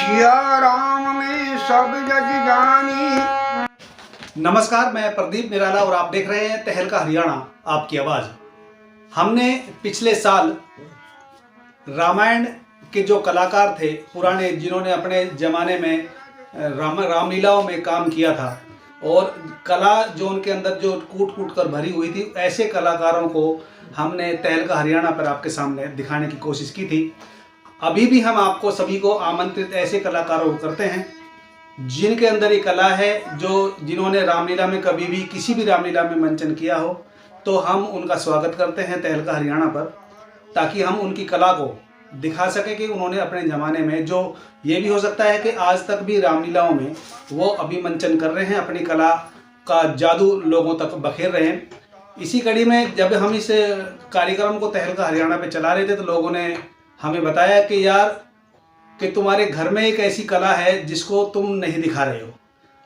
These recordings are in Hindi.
सिया राम में सब जग जानी। नमस्कार, मैं प्रदीप निराला और आप देख रहे हैं तहलका हरियाणा आपकी आवाज़। हमने पिछले साल रामायण के जो कलाकार थे पुराने, जिन्होंने अपने ज़माने में रामलीलाओं में काम किया था और कला जो उनके अंदर जो कूट कूट कर भरी हुई थी, ऐसे कलाकारों को हमने तहलका हरियाणा पर आपके सामने दिखाने की कोशिश की थी। अभी भी हम आपको सभी को आमंत्रित ऐसे कलाकारों को करते हैं जिनके अंदर ये कला है, जिन्होंने रामलीला में कभी भी किसी भी रामलीला में मंचन किया हो, तो हम उनका स्वागत करते हैं तहलका हरियाणा पर, ताकि हम उनकी कला को दिखा सकें कि उन्होंने अपने ज़माने में, जो ये भी हो सकता है कि आज तक भी रामलीलाओं में वो अभी मंचन कर रहे हैं, अपनी कला का जादू लोगों तक बखेर रहे हैं। इसी कड़ी में जब हम इस कार्यक्रम को तहलका हरियाणा पे चला रहे थे, तो लोगों ने हमें बताया कि यार, कि तुम्हारे घर में एक ऐसी कला है जिसको तुम नहीं दिखा रहे हो,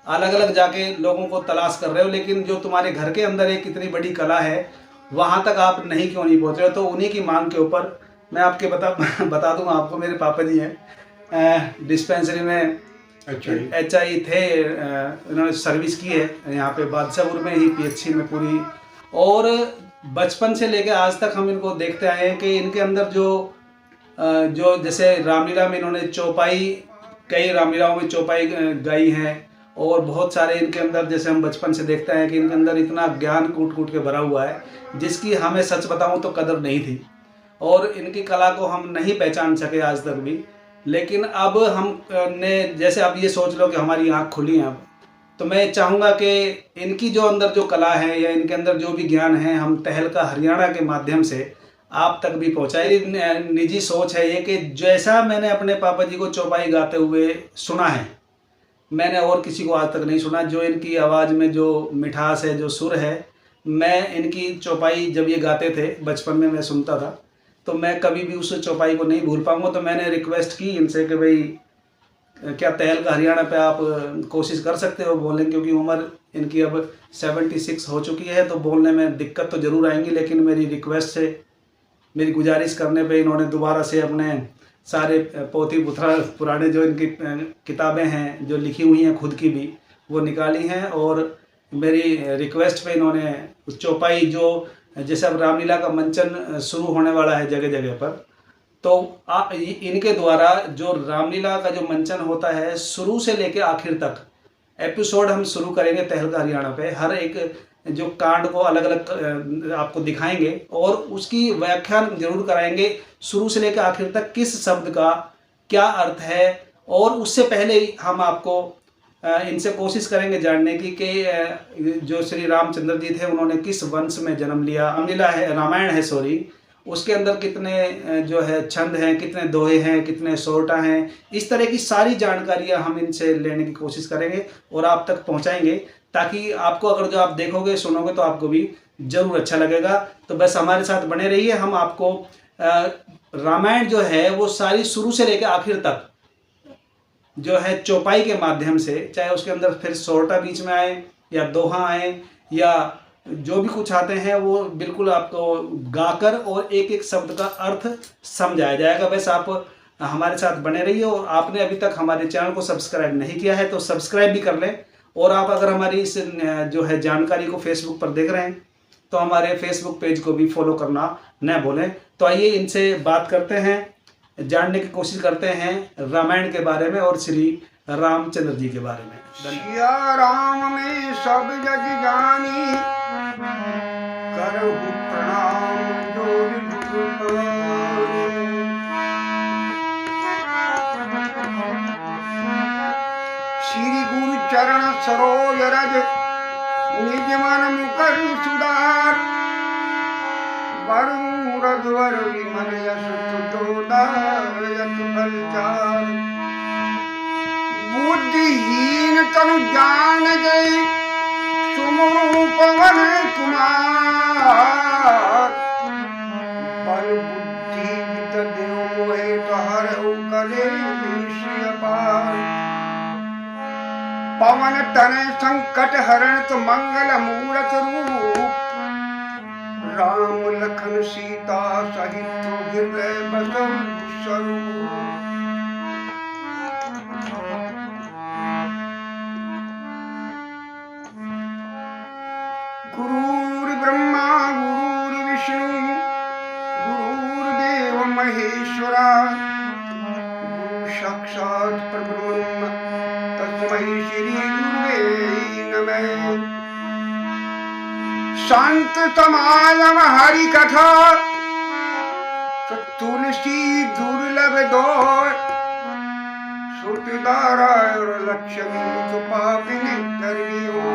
अलग अलग जाके लोगों को तलाश कर रहे हो, लेकिन जो तुम्हारे घर के अंदर एक इतनी बड़ी कला है, वहाँ तक आप क्यों नहीं पहुँच रहे हो। तो उन्हीं की मांग के ऊपर मैं आपके बता दूंगा आपको, मेरे पापा जी हैं, डिस्पेंसरी में HI थे, इन्होंने सर्विस की है यहाँ पे बादशाहपुर में ही, PHC में पूरी। और बचपन से लेकर आज तक हम इनको देखते आए हैं कि इनके अंदर जो जैसे रामलीला में इन्होंने चौपाई, कई रामलीलाओं में चौपाई गाई है, और बहुत सारे इनके अंदर, जैसे हम बचपन से देखते हैं कि इनके अंदर इतना ज्ञान कूट कूट के भरा हुआ है, जिसकी हमें सच बताऊं तो कदर नहीं थी, और इनकी कला को हम नहीं पहचान सके आज तक भी। लेकिन अब हमने, जैसे अब ये सोच लो कि हमारी आँख खुली है अब, तो मैं चाहूँगा कि इनकी जो अंदर जो कला है या इनके अंदर जो भी ज्ञान है, हम तहलका हरियाणा के माध्यम से आप तक भी पहुँचाए। निजी सोच है ये कि जैसा मैंने अपने पापा जी को चौपाई गाते हुए सुना है, मैंने और किसी को आज तक नहीं सुना। जो इनकी आवाज़ में जो मिठास है, जो सुर है, मैं इनकी चौपाई जब ये गाते थे बचपन में मैं सुनता था, तो मैं कभी भी उस चौपाई को नहीं भूल पाऊँगा। तो मैंने रिक्वेस्ट की इनसे कि भाई, क्या तहलका हरियाणा पे आप कोशिश कर सकते हो बोलने, क्योंकि उम्र इनकी अब 76 हो चुकी है, तो बोलने में दिक्कत तो ज़रूर आएंगी। लेकिन मेरी रिक्वेस्ट से, मेरी गुजारिश करने पे इन्होंने दोबारा से अपने सारे पोथी पुथरा पुराने जो इनकी किताबें हैं, जो लिखी हुई हैं खुद की भी, वो निकाली हैं। और मेरी रिक्वेस्ट पे इन्होंने चौपाई, जो जैसे अब रामलीला का मंचन शुरू होने वाला है जगह जगह पर, तो इनके द्वारा जो रामलीला का जो मंचन होता है, शुरू से लेकर आखिर तक एपिसोड हम शुरू करेंगे तहलका हरियाणा पे। हर एक जो कांड को अलग अलग आपको दिखाएंगे और उसकी व्याख्यान जरूर कराएंगे, शुरू से लेकर आखिर तक किस शब्द का क्या अर्थ है। और उससे पहले ही हम आपको इनसे कोशिश करेंगे जानने की कि जो श्री रामचंद्र जी थे, उन्होंने किस वंश में जन्म लिया। रामलीला है, रामायण है सॉरी, उसके अंदर कितने जो है छंद हैं, कितने दोहे हैं, कितने सोरठा हैं, इस तरह की सारी जानकारियां हम इनसे लेने की कोशिश करेंगे और आप तक पहुंचाएंगे, ताकि आपको, अगर जो आप देखोगे सुनोगे तो आपको भी जरूर अच्छा लगेगा। तो बस हमारे साथ बने रहिए। हम आपको रामायण जो है वो सारी शुरू से लेकर आखिर तक जो है चौपाई के माध्यम से, चाहे उसके अंदर फिर सोरठा बीच में आए या दोहा आए या जो भी कुछ आते हैं, वो बिल्कुल आपको गाकर और एक एक शब्द का अर्थ समझाया जाएगा। बस आप हमारे साथ बने रहिए। और आपने अभी तक हमारे चैनल को सब्सक्राइब नहीं किया है तो सब्सक्राइब भी कर लें। और आप अगर हमारी इस जो है जानकारी को फेसबुक पर देख रहे हैं, तो हमारे फेसबुक पेज को भी फॉलो करना न भूलें। तो आइए इनसे बात करते हैं, जानने की कोशिश करते हैं रामायण के बारे में और श्री रामचंद्र जी के बारे में। सिया राम में सब जग जानी, करहु प्रणाम जोर जुगपानी। श्री गुरु चरण सरोज रज, निज मन मुकर सुधार। वरु रघुवर विमल यश तुजो दायक फलचार। बुद्धिहीन तनु जान गए, सुमरु पवन कुमार। बल बुद्धि वित देव मोहे, हरहु कलेश अपार। पवन तनय संकट हरणत, मंगल मूरत रूप। राम लखन सीता सहित हृदय बसहु स्वरूप। साक्षात् परब्रह्म तस्मै श्री गुरुवे नमः। संत समागम हरि कथा तुलसी दुर्लभ दौर सुतदारा और लक्ष्मी तो पापिनी करवियो।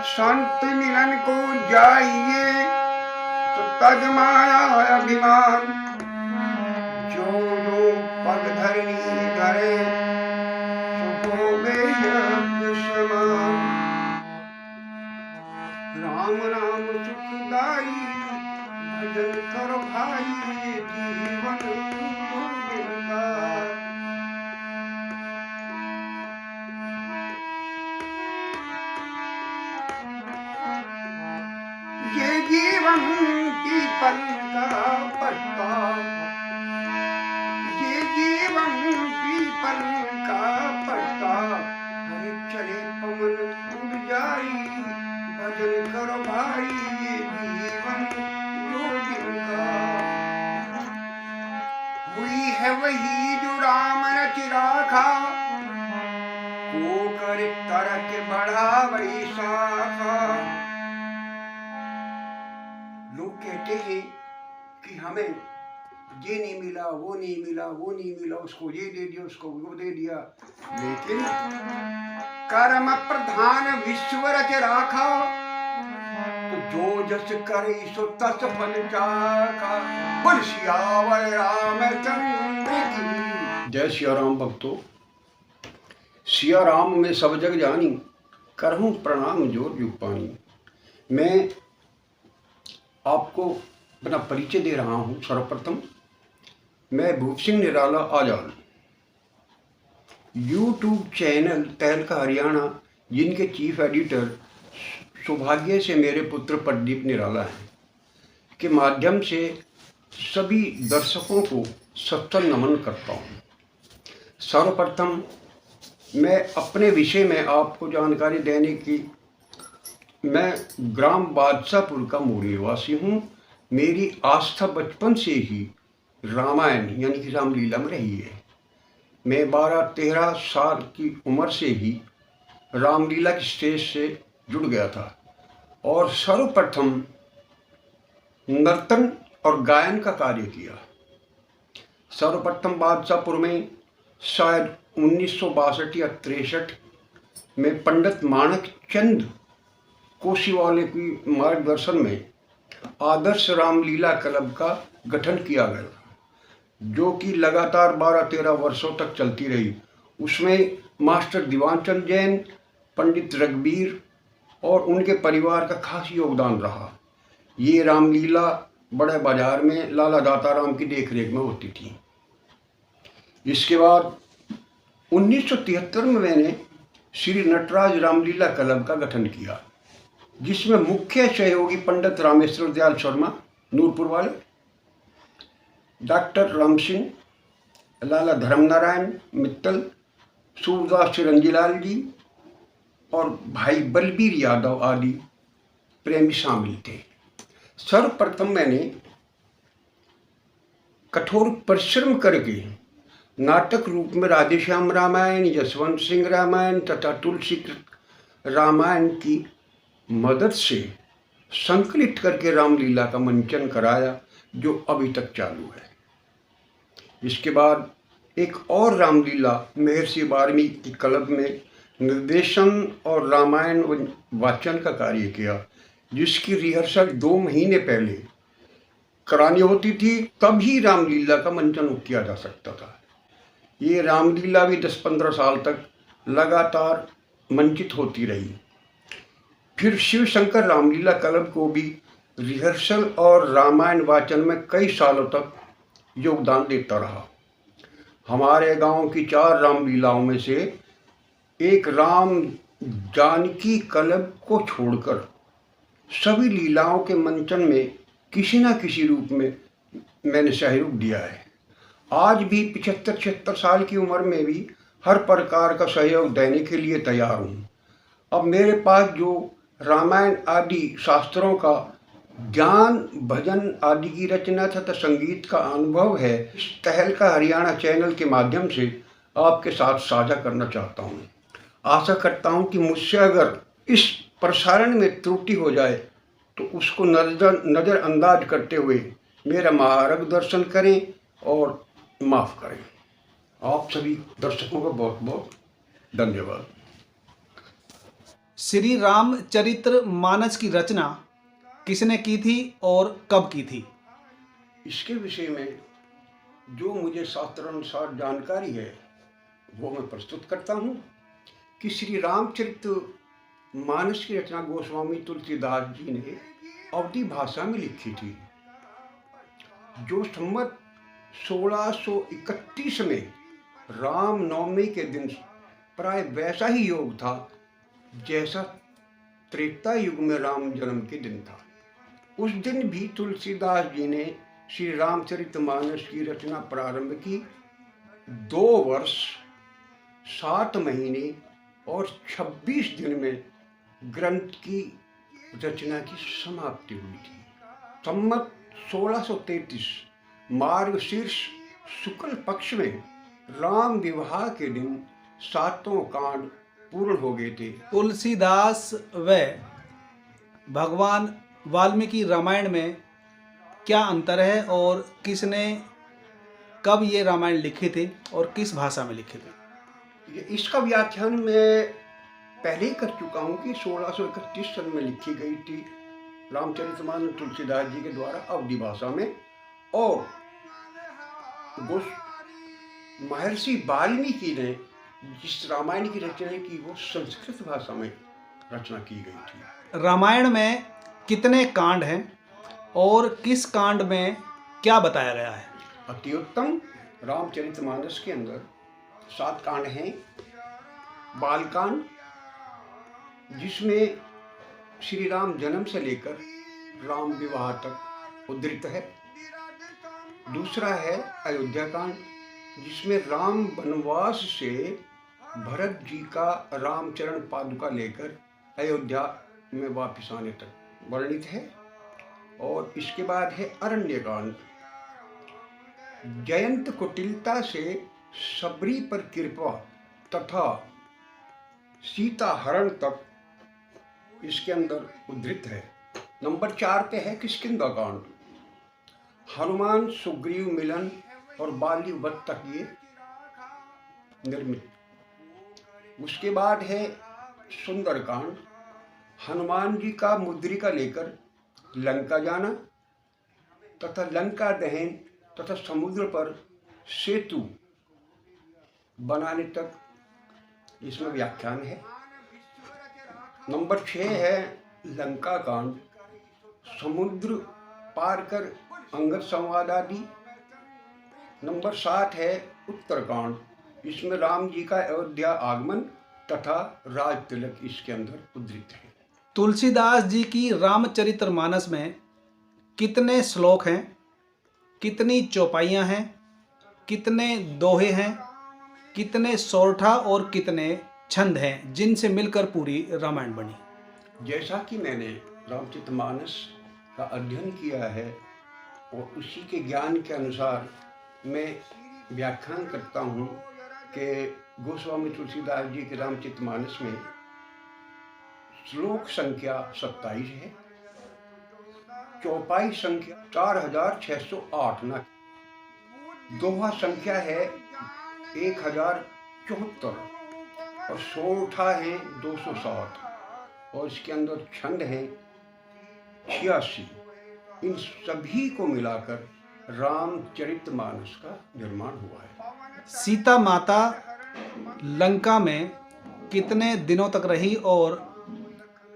संत मिलन को जाइए तो तज माया अभिमान, जो जो पग धरनी धरे सो हो गए समान। राम राम सुखदाई भजन करो भाई जीवन गोविंद का। ये जीवन पीपल का पत्ता, ये जीवन पीपल का पत्ता, हरे चले पवन उड़ जाई भजन करो भाई ये जीवन गोविंद का। हुई है वही जो राम रच राखा, को कर तरक बढ़ा बड़ी शाखा। लोग कहते हैं कि हमें ये नहीं मिला, वो नहीं मिला, वो नहीं मिला, उसको ये दे दिया, उसको वो दे दिया, लेकिन कर्म प्रधान विश्व रच राखा, तो जो जस करे सो तस फल चाखा। बोल सियावर रामचंद्र की जय। सिया राम भक्तों, सिया राम में सब जग जानी, करहूं प्रणाम जोर जुग पानी। मैं आपको अपना परिचय दे रहा हूं। सर्वप्रथम मैं भूप सिंह निराला आजाद, यूट्यूब चैनल तहलका हरियाणा, जिनके चीफ एडिटर सौभाग्य से मेरे पुत्र प्रदीप निराला हैं, के माध्यम से सभी दर्शकों को सत्तर नमन करता हूं। सर्वप्रथम मैं अपने विषय में आपको जानकारी देने की, मैं ग्राम बादशाहपुर का मूल निवासी हूँ। मेरी आस्था बचपन से ही रामायण यानी कि रामलीला में रही है। मैं 12-13 साल की उम्र से ही रामलीला के स्टेज से जुड़ गया था और सर्वप्रथम नर्तन और गायन का कार्य किया। सर्वप्रथम बादशाहपुर में शायद 1962 या 63 में पंडित माणक चंद कोशीवाले की मार्गदर्शन में आदर्श रामलीला क्लब का गठन किया गया, जो कि लगातार 12-13 वर्षों तक चलती रही। उसमें मास्टर दीवानचंद जैन, पंडित रघुवीर और उनके परिवार का खास योगदान रहा। ये रामलीला बड़े बाजार में लाला दाताराम की देखरेख में होती थी। इसके बाद 1973 में मैंने श्री नटराज रामलीला क्लब का गठन किया, जिसमें मुख्य सहयोगी पंडित रामेश्वर दयाल शर्मा नूरपुर वाले, डॉक्टर राम सिंह, लाला धर्मनारायण मित्तल, सूरदास चिरंजीलाल जी और भाई बलबीर यादव आदि प्रेमी शामिल थे। सर्वप्रथम मैंने कठोर परिश्रम करके नाटक रूप में राधेश्याम रामायण, यशवंत सिंह रामायण तथा तुलसी रामायण की मदद से संकलित करके रामलीला का मंचन कराया, जो अभी तक चालू है। इसके बाद एक और रामलीला महर्षि वाल्मीकि क्लब में निर्देशन और रामायण वाचन का कार्य किया, जिसकी रिहर्सल 2 महीने पहले करानी होती थी, तभी रामलीला का मंचन किया जा सकता था। ये रामलीला भी 10-15 साल तक लगातार मंचित होती रही। फिर शिव शंकर रामलीला क्लब को भी रिहर्सल और रामायण वाचन में कई सालों तक योगदान देता रहा। हमारे गांव की 4 रामलीलाओं में से एक राम जानकी क्लब को छोड़कर सभी लीलाओं के मंचन में किसी न किसी रूप में मैंने सहयोग दिया है। आज भी 75-76 साल की उम्र में भी हर प्रकार का सहयोग देने के लिए तैयार हूँ। अब मेरे पास जो रामायण आदि शास्त्रों का ज्ञान भजन आदि की रचना तथा संगीत का अनुभव है, इस तहलका हरियाणा चैनल के माध्यम से आपके साथ साझा करना चाहता हूँ। आशा करता हूँ कि मुझसे अगर इस प्रसारण में त्रुटि हो जाए तो उसको नज़रअंदाज करते हुए मेरा मार्गदर्शन करें और माफ़ करें। आप सभी दर्शकों का बहुत बहुत धन्यवाद। श्री रामचरित्र मानस की रचना किसने की थी और कब की थी? इसके विषय में जो मुझे शास्त्रानुसार जानकारी है वो मैं प्रस्तुत करता हूँ कि श्री रामचरित्र मानस की रचना गोस्वामी तुलसीदास जी ने अवधी भाषा में लिखी थी, जो संवत 1631 में रामनवमी के दिन प्राय वैसा ही योग था जैसा त्रेता युग में राम जन्म के दिन था। उस दिन भी तुलसीदास जी ने श्री रामचरितमानस की रचना प्रारंभ की। 2 वर्ष 7 महीने और 26 दिन में ग्रंथ की रचना की समाप्ति हुई थी। संवत 1633 मार्गशीर्ष शुक्ल पक्ष में राम विवाह के दिन 7 कांड पूर्ण हो गए थे। तुलसीदास व भगवान वाल्मीकि रामायण में क्या अंतर है और किसने कब ये रामायण लिखे थे और किस भाषा में लिखे थे? इसका व्याख्यान मैं पहले ही कर चुका हूँ कि 1631 सन में लिखी गई थी रामचरितमानस तुलसीदास जी के द्वारा अवधी भाषा में, और महर्षि वाल्मीकि ने जिस रामायण की रचना की वो संस्कृत भाषा में रचना की गई थी। रामायण में कितने कांड हैं और किस कांड में क्या बताया गया है? अति उत्तम। रामचरितमानस के अंदर 7 कांड हैं। बालकांड, जिसमें श्री राम जन्म से लेकर राम विवाह तक उद्धृत है। दूसरा है अयोध्या कांड, जिसमें राम वनवास से भरत जी का रामचरण पादुका लेकर अयोध्या में वापस आने तक वर्णित है। और इसके बाद है अरण्य कांड, जयंत कुटिलता से सबरी पर कृपा तथा सीता हरण तक इसके अंदर उद्धृत है। नंबर 4 पे है किष्किंधा कांड, हनुमान सुग्रीव मिलन और बाली वध तक ये निर्मित। उसके बाद है सुंदरकांड, हनुमान जी का मुद्रिका लेकर लंका जाना तथा लंका दहन तथा समुद्र पर सेतु बनाने तक इसमें व्याख्यान है। नंबर 6 है लंका कांड, समुद्र पार कर अंगद संवाद आदि। नंबर 7 है उत्तरकांड, इसमें राम जी का अयोध्या आगमन तथा राज तिलक इसके अंदर उद्धृत है। तुलसीदास जी की रामचरितमानस में कितने श्लोक हैं, कितनी चौपाइयाँ हैं, कितने दोहे हैं, कितने सोरठा और कितने छंद हैं जिनसे मिलकर पूरी रामायण बनी? जैसा कि मैंने रामचरितमानस का अध्ययन किया है और उसी के ज्ञान के अनुसार मैं व्याख्यान करता हूँ कि गोस्वामी तुलसीदास जी के रामचरितमानस में श्लोक संख्या 27 है, चौपाई संख्या 4608 न, दोहा संख्या है 1074 और सोरठा है 207 और इसके अंदर छंद हैं 86। इन सभी को मिलाकर रामचरितमानस का निर्माण हुआ है। सीता माता लंका में कितने दिनों तक रही और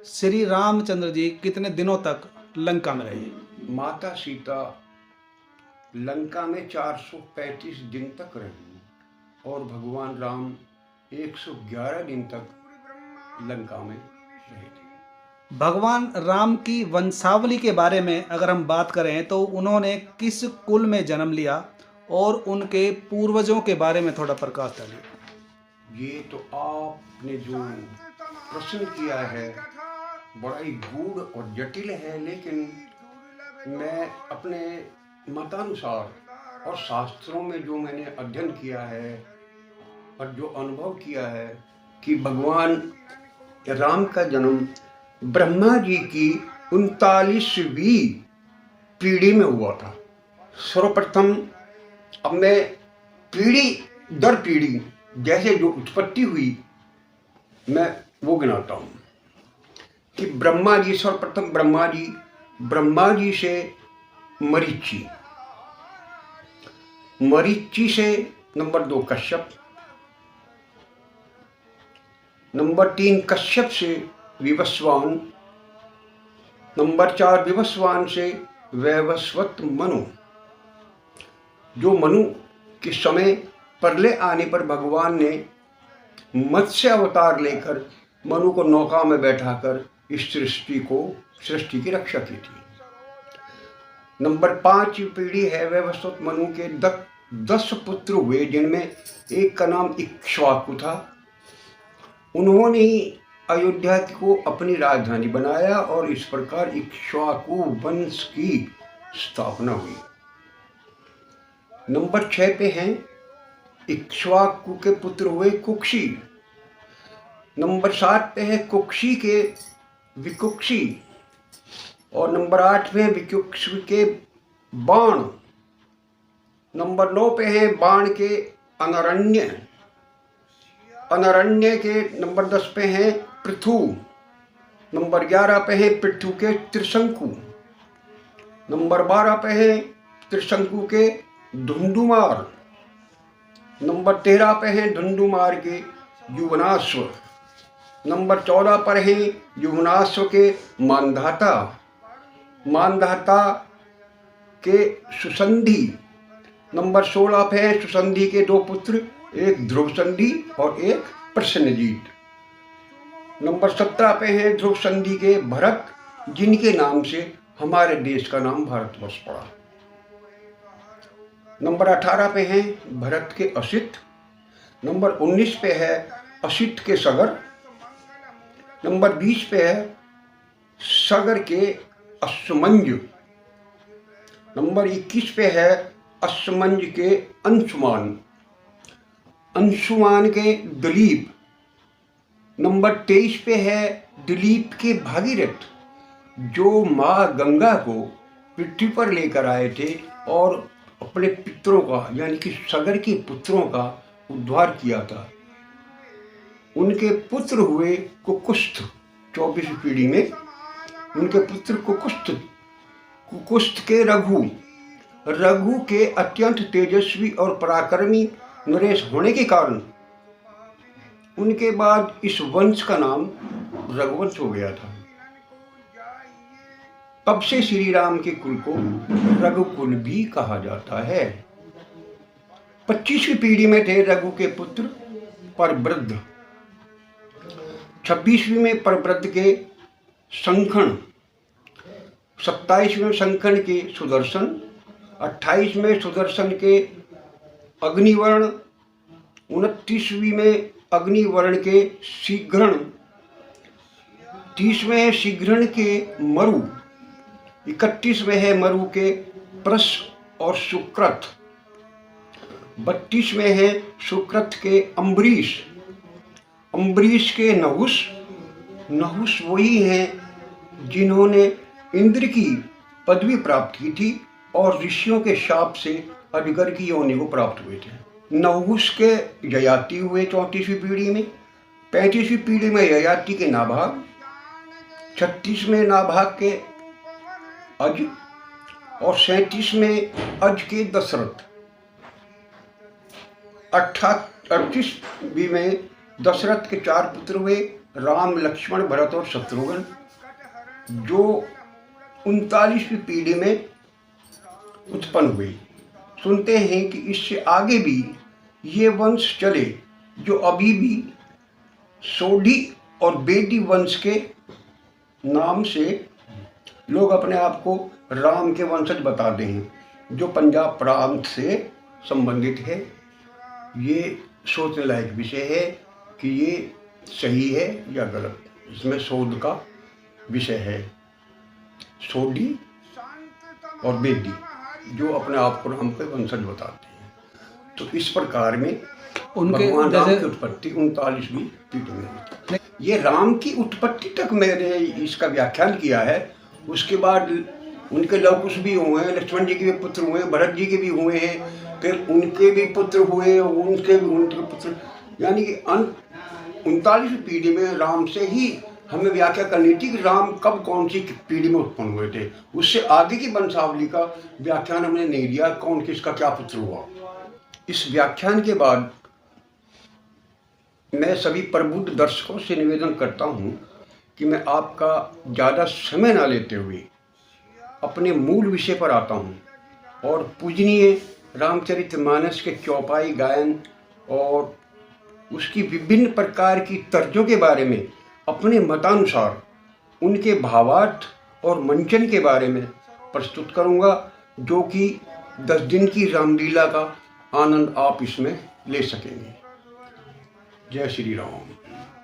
श्री रामचंद्र जी कितने दिनों तक लंका में रहे? माता सीता लंका में 435 दिन तक रही और भगवान राम 111 दिन तक लंका में रहे थे। भगवान राम की वंशावली के बारे में अगर हम बात करें तो उन्होंने किस कुल में जन्म लिया और उनके पूर्वजों के बारे में थोड़ा प्रकाश डालिए। ये तो आपने जो प्रश्न किया है बड़ा ही गूढ़ और जटिल है, लेकिन मैं अपने मतानुसार और शास्त्रों में जो मैंने अध्ययन किया है और जो अनुभव किया है कि भगवान राम का जन्म ब्रह्मा जी की 39वीं पीढ़ी में हुआ था। सर्वप्रथम अब मैं पीढ़ी दर पीढ़ी जैसे जो उत्पत्ति हुई मैं वो गिनाता हूँ कि ब्रह्मा जी, सर्वप्रथम ब्रह्मा जी से मरीचि, मरीचि से नंबर 2 कश्यप, नंबर 3 कश्यप से विवस्वान, नंबर 4 विवस्वान से वैवस्वत मनु। जो मनु के समय प्रलय आने पर भगवान ने मत्स्य अवतार लेकर मनु को नौका में बैठाकर इस सृष्टि की रक्षा की थी। नंबर 5 पीढ़ी है वैवस्वत मनु के 10 पुत्र हुए, जिनमें एक का नाम इक्ष्वाकु था। उन्होंने ही अयोध्या को अपनी राजधानी बनाया और इस प्रकार इक्ष्वाकु वंश की स्थापना हुई। नंबर 6 पे हैं इक्ष्वाकु के पुत्र हुए कुक्षी। नंबर 7 पे है कुक्षी के विकुक्षी और नंबर 8 पे है विकुक्ष के बाण। नंबर 9 पे है बाण के अनरण्य। अनरण्य के नंबर 10 पे है पृथु। नंबर 11 पे है पृथु के त्रिशंकु। नंबर 12 पे है त्रिशंकु के धुंधुमार। नंबर 13 पे है धुंधुमार के युवनाश्व। नंबर 14 पर है युवनाश्व के मानधाता, मानधाता के सुसंधि। नंबर 16 पे है सुसंधि के 2 पुत्र, एक ध्रुवसंधि और एक प्रसेनजीत। नंबर 17 पे है ध्रुवसंधि के भरत, जिनके नाम से हमारे देश का नाम भारतवर्ष पड़ा। नंबर 18 पे है भरत के असित। नंबर 19 पे है असित के सगर। नंबर 20 पे है सगर के अश्वमंज। नंबर 21 पे है अश्वमंज के अंशुमान, अंशुमान के दिलीप। नंबर 23 पे है दिलीप के भागीरथ, जो माँ गंगा को पृथ्वी पर लेकर आए थे और अपने पितरों का यानी कि सगर के पुत्रों का उद्धार किया था। उनके पुत्र हुए कुकुस्थ। 24वीं पीढ़ी में उनके पुत्र कुकुस्थ के रघु के अत्यंत तेजस्वी और पराक्रमी नरेश होने के कारण उनके बाद इस वंश का नाम रघुवंश हो गया था। तब से श्री राम के कुल को रघुकुल भी कहा जाता है। 25वीं पीढ़ी में थे रघु के पुत्र परवृद्ध। 26वीं में परवृद्ध के संखण, 27वीं में संखण के सुदर्शन, 28 में सुदर्शन के अग्निवर्ण, 29वीं में अग्निवर्ण के शीघ्रण, 30 में है शीघ्रण के मरु, 31 में है मरु के प्रस और सुक्रत, 32 में है सुक्रत के अम्बरीश, अम्बरीश के नहुस। नहुस वही हैं जिन्होंने इंद्र की पदवी प्राप्त की थी और ऋषियों के शाप से अजगर की योनि को प्राप्त हुए थे। नहुस के ययाति हुए 34वीं पीढ़ी में। 35वीं पीढ़ी में ययाति के नाभाग, 36 में नाभाग के अज और 37 में अज के दशरथ। 38वीं में दशरथ के 4 पुत्र हुए, राम, लक्ष्मण, भरत और शत्रुघ्न, जो 39वीं पीढ़ी में उत्पन्न हुई। सुनते हैं कि इससे आगे भी ये वंश चले, जो अभी भी सोढ़ी और बेदी वंश के नाम से लोग अपने आप को राम के वंशज बताते हैं, जो पंजाब प्रांत से संबंधित है। ये सोचने लायक विषय है कि ये सही है या गलत, इसमें शोध का विषय है। सोढ़ी और बेदी, जो अपने आप को राम के वंशज बताते हैं। तो इस प्रकार में उनके भगवान राम जैसे की उत्पत्ति 39वीं पीढ़ी में हुई थी। ये राम की उत्पत्ति तक मैंने इसका व्याख्यान किया है। उसके बाद उनके लव कुश भी हुए हैं, लक्ष्मण जी के भी पुत्र हुए हैं, भरत जी के भी हुए हैं, फिर उनके भी पुत्र हुए, उनके पुत्र, यानी कि 39वीं पीढ़ी में राम से ही हमें व्याख्या करनी थी कि राम कब कौन सी पीढ़ी में उत्पन्न हुए थे। उससे आगे की वंशावली का व्याख्यान हमने नहीं दिया, कौन किसका क्या पुत्र हुआ। इस व्याख्यान के बाद मैं सभी प्रबुद्ध दर्शकों से निवेदन करता हूं कि मैं आपका ज़्यादा समय ना लेते हुए अपने मूल विषय पर आता हूं और पूजनीय रामचरितमानस के चौपाई गायन और उसकी विभिन्न प्रकार की तर्जों के बारे में अपने मतानुसार उनके भावार्थ और मंचन के बारे में प्रस्तुत करूंगा, जो कि 10 दिन की रामलीला का आनंद आप इसमें ले सकेंगे। जय श्री राम।